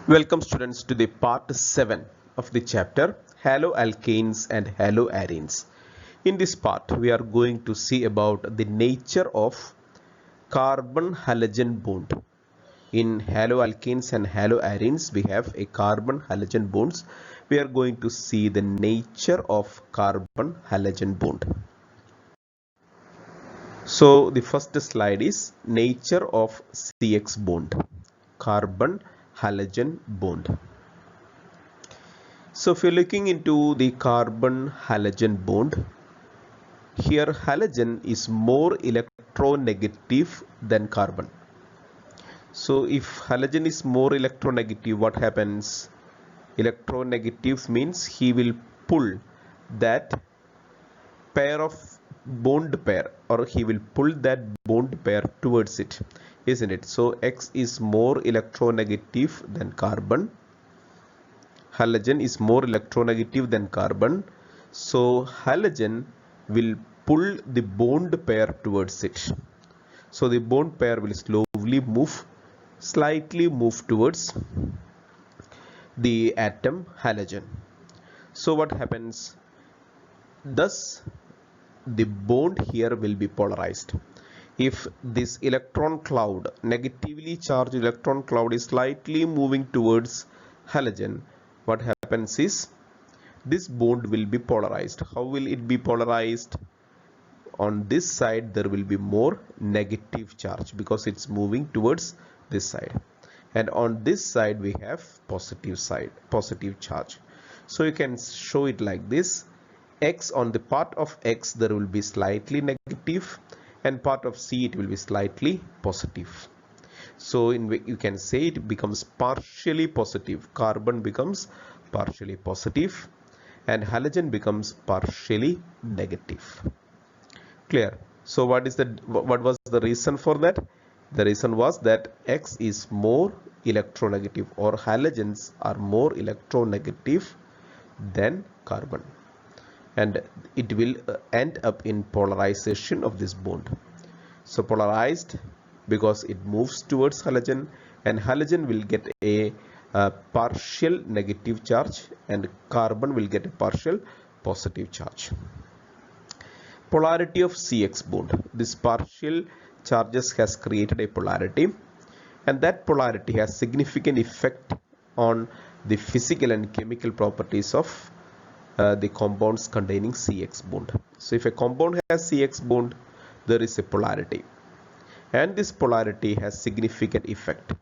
Welcome students to the part 7 of the chapter haloalkanes and haloarenes. In this part we are going to see about the nature of carbon halogen bond. In haloalkanes and haloarenes we have a carbon halogen bonds. We are going to see the nature of carbon halogen bond. So the first slide is nature of CX bond, carbon halogen bond. So if you're looking into the carbon halogen bond, here halogen is more electronegative than carbon. So if halogen is more electronegative, what happens? Electronegative means he will pull that pair of bond pair, or he will pull that bond pair towards it, isn't it? So X is more electronegative than carbon. Halogen is more electronegative than carbon, so halogen will pull the bond pair towards it. So the bond pair will slightly move towards the atom halogen. So what happens? Thus the bond here will be polarized. If this electron cloud, negatively charged electron cloud, is slightly moving towards halogen, what happens is this bond will be polarized. How will it be polarized? On this side there will be more negative charge because it's moving towards this side, and on this side we have positive charge. So you can show it like this: X, on the part of X there will be slightly negative, and part of C it will be slightly positive. So you can say it becomes partially positive. Carbon becomes partially positive and halogen becomes partially negative. Clear? So what was the reason for that? The reason was that X is more electronegative, or halogens are more electronegative than carbon, and it will end up in polarization of this bond. So polarized because it moves towards halogen, and halogen will get a partial negative charge and carbon will get a partial positive charge. Polarity of CX bond. This partial charges has created a polarity, and that polarity has significant effect on the physical and chemical properties of the compounds containing CX bond. So if a compound has CX bond, there is a polarity, and this polarity has significant effect.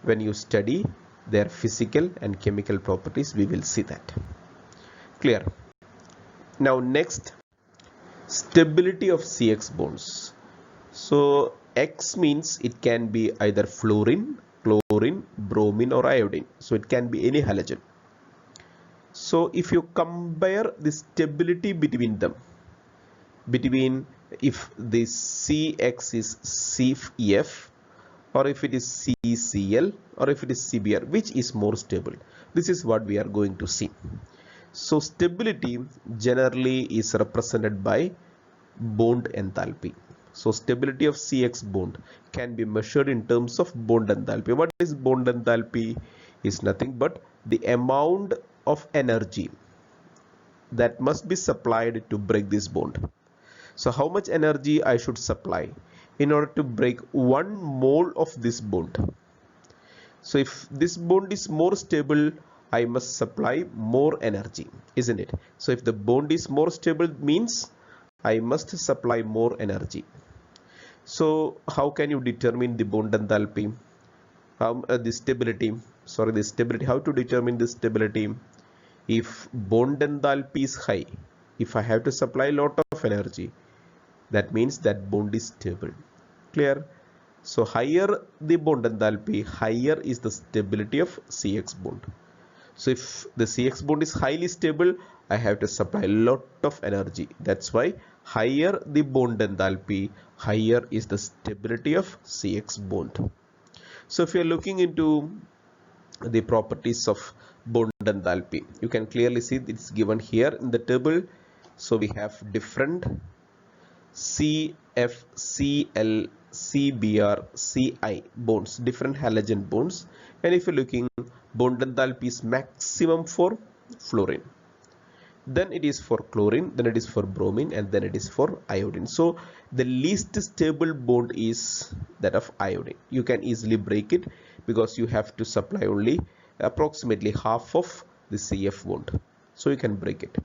When you study their physical and chemical properties, we will see that. Clear? Now next, stability of CX bonds. So X means it can be either fluorine, chlorine, bromine or iodine. So it can be any halogen. So if you compare the stability between them, if the CX is CF, or if it is CCl, or if it is CBr, which is more stable? This is what we are going to see. So stability generally is represented by bond enthalpy. So stability of CX bond can be measured in terms of bond enthalpy. What is bond enthalpy? Is nothing but the amount of energy that must be supplied to break this bond. So how much energy I should supply in order to break 1 mole of this bond? So if this bond is more stable, I must supply more energy, isn't it? So if the bond is more stable, means I must supply more energy. So how can you determine the bond enthalpy? The stability. How to determine the stability? If bond enthalpy is high, if I have to supply a lot of energy, that means that bond is stable. Clear? So higher the bond enthalpy, higher is the stability of CX bond. So if the CX bond is highly stable, I have to supply a lot of energy. That's why higher the bond enthalpy, higher is the stability of CX bond. So if you are looking into the properties of bond enthalpy, you can clearly see it's given here in the table. So we have different CF, Cl, CBr, Ci bonds, different halogen bonds And if you're looking, bond enthalpy is maximum for fluorine. Then it is for chlorine, then it is for bromine, and then it is for iodine. So the least stable bond is that of iodine. You can easily break it because you have to supply only approximately half of the CF bond. So you can break it.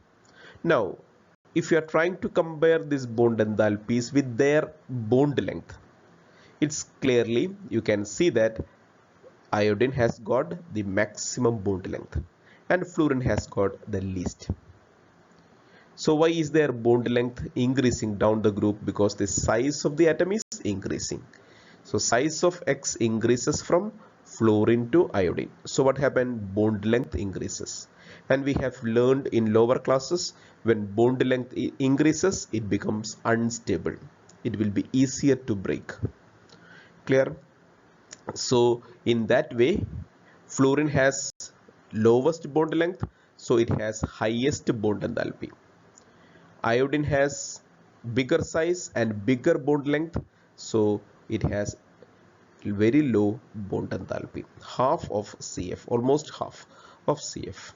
Now, if you are trying to compare these bond enthalpies with their bond length, it's clearly, you can see that iodine has got the maximum bond length and fluorine has got the least. So why is their bond length increasing down the group? Because the size of the atom is increasing. So size of X increases from fluorine to iodine. So what happened? Bond length increases. And we have learned in lower classes, when bond length increases, it becomes unstable. It will be easier to break. Clear? So in that way, fluorine has lowest bond length, so it has highest bond enthalpy. Iodine has bigger size and bigger bond length, so it has very low bond enthalpy, half of CF, almost half of CF.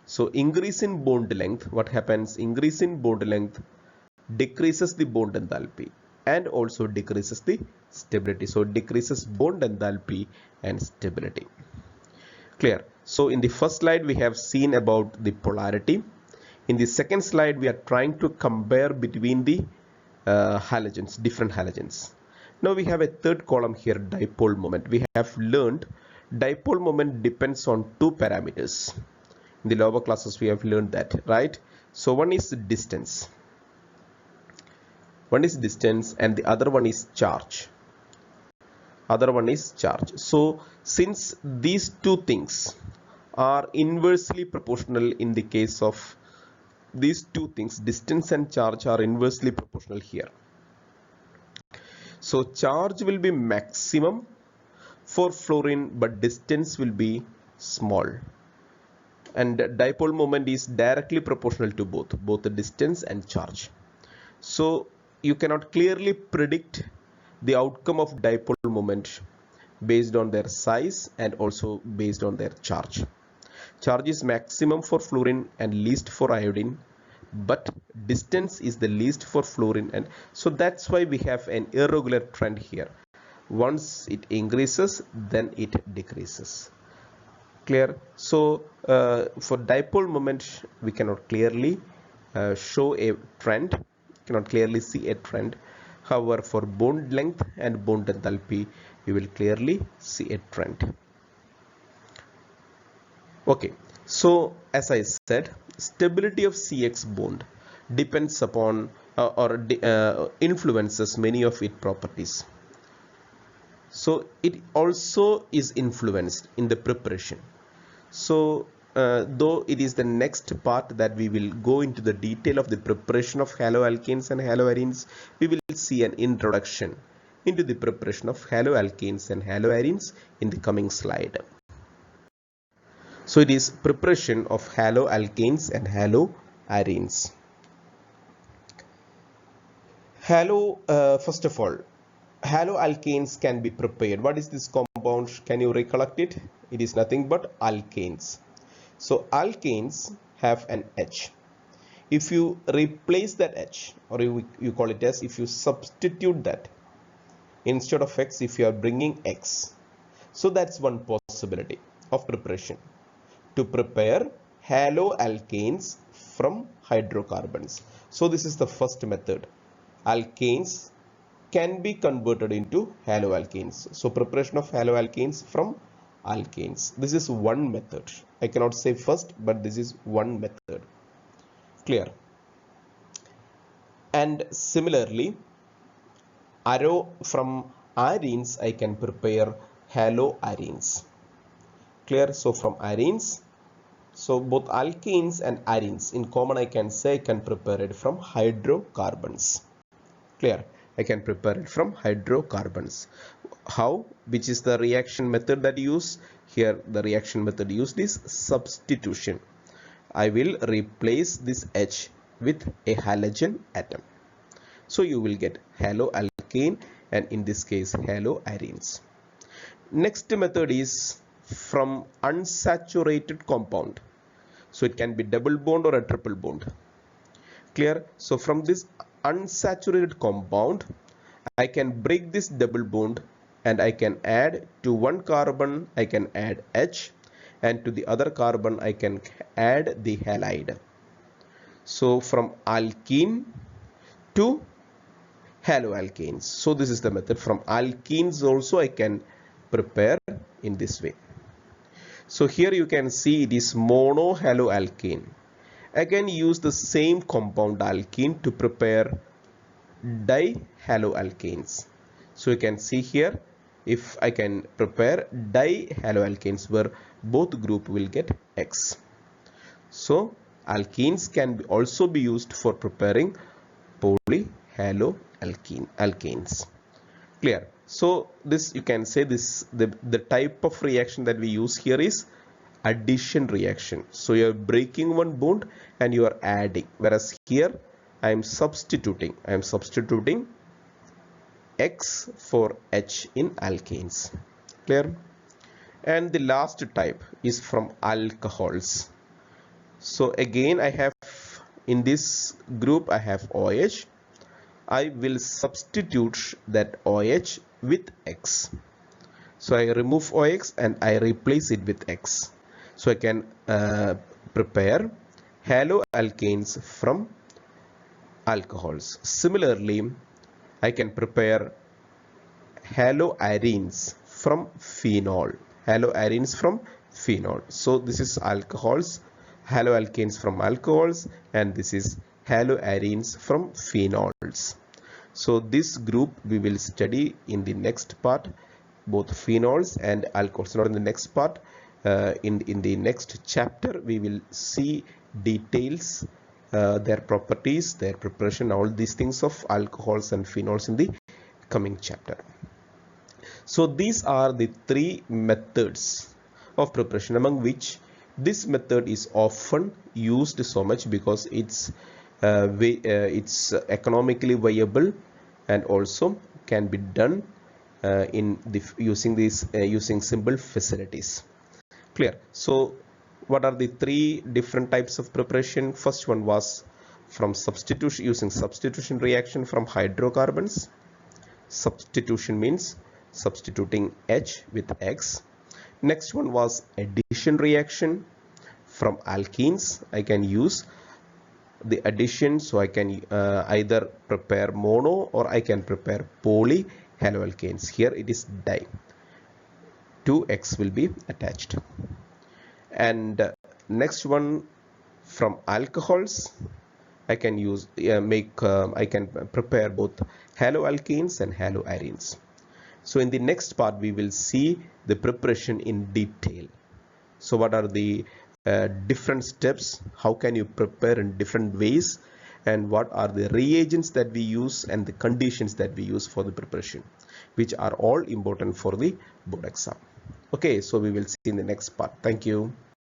So increase in bond length, what happens? Increase in bond length decreases the bond enthalpy and also decreases the stability. So decreases bond enthalpy and stability. Clear? So in the first slide we have seen about the polarity. In the second slide we are trying to compare between the halogens, different halogens. Now we have a third column here, dipole moment. We have learned dipole moment depends on two parameters. In the lower classes we have learned that, right? So one is distance. One is distance and the other one is charge. Other one is charge. So since these two things are inversely proportional in the case of these two things, distance and charge are inversely proportional here. So charge will be maximum for fluorine, but distance will be small. And dipole moment is directly proportional to both the distance and charge. So you cannot clearly predict the outcome of dipole moment based on their size and also based on their charge. Charge is maximum for fluorine and least for iodine, but distance is the least for fluorine, and so that's why we have an irregular trend here. Once it increases, then it decreases. Clear? So for dipole moment we cannot clearly show a trend, cannot clearly see a trend. However, for bond length and bond enthalpy you will clearly see a trend. Okay, so as I said, stability of CX bond depends upon influences many of its properties. So it also is influenced in the preparation. So though it is the next part that we will go into the detail of the preparation of haloalkanes and haloarenes, we will see an introduction into the preparation of haloalkanes and haloarenes in the coming slide. So it is preparation of haloalkanes and haloarenes. First of all, haloalkanes can be prepared. What is this compound? Can you recollect it? It is nothing but alkanes. So alkanes have an H. If you replace that H, or you call it as, if you substitute that instead of X, if you are bringing X, so that's one possibility of preparation, to prepare haloalkanes from hydrocarbons. So this is the first method. Alkanes can be converted into haloalkanes. So preparation of haloalkanes from alkanes. This is one method. I cannot say first, but this is one method. Clear? And similarly, from arenes I can prepare haloarenes. Clear? So from arenes, so both alkenes and arenes in common I can say I can prepare it from hydrocarbons. Clear? I can prepare it from hydrocarbons. How? Which is the reaction method that you use? Here the reaction method used is substitution. I will replace this H with a halogen atom. So you will get haloalkane and in this case haloarenes. Next method is from unsaturated compound. So it can be double bond or a triple bond. Clear? So from this unsaturated compound, I can break this double bond and I can add to one carbon, I can add H, and to the other carbon I can add the halide. So from alkene to haloalkanes. So this is the method. From alkenes also I can prepare in this way. So here you can see it is monohaloalkane. Again use the same compound alkene to prepare dihaloalkanes. So you can see here, if I can prepare dihaloalkanes where both group will get X. So alkenes can also be used for preparing polyhaloalkanes. Clear? So this you can say this the type of reaction that we use here is addition reaction. So you are breaking one bond and you are adding, whereas here I am substituting X for H in alkanes. Clear? And the last type is from alcohols. So again I have in this group I have OH. I will substitute that OH with X. So I remove OX and I replace it with X. So I can prepare haloalkanes from alcohols. Similarly, I can prepare haloarenes from phenol. So this is alcohols, haloalkanes from alcohols, and this is haloarenes from phenols. So this group we will study in the next part, both phenols and alcohols. Not in the next part, in the next chapter we will see details, their properties, their preparation, all these things of alcohols and phenols in the coming chapter. So these are the three methods of preparation, among which this method is often used so much because it's economically viable and also can be done using simple facilities. Clear? So what are the three different types of preparation? First one was from substitution, using substitution reaction from hydrocarbons. Substitution means substituting H with X. Next one was addition reaction from alkenes. I can use the addition, so I can either prepare mono or I can prepare polyhaloalkanes. Here it is di. 2X will be attached. And next one from alcohols, I can use I can prepare both haloalkanes and haloarenes. So in the next part we will see the preparation in detail. So what are the different steps, how can you prepare in different ways, and what are the reagents that we use and the conditions that we use for the preparation, which are all important for the board exam. Okay, so we will see in the next part. Thank you.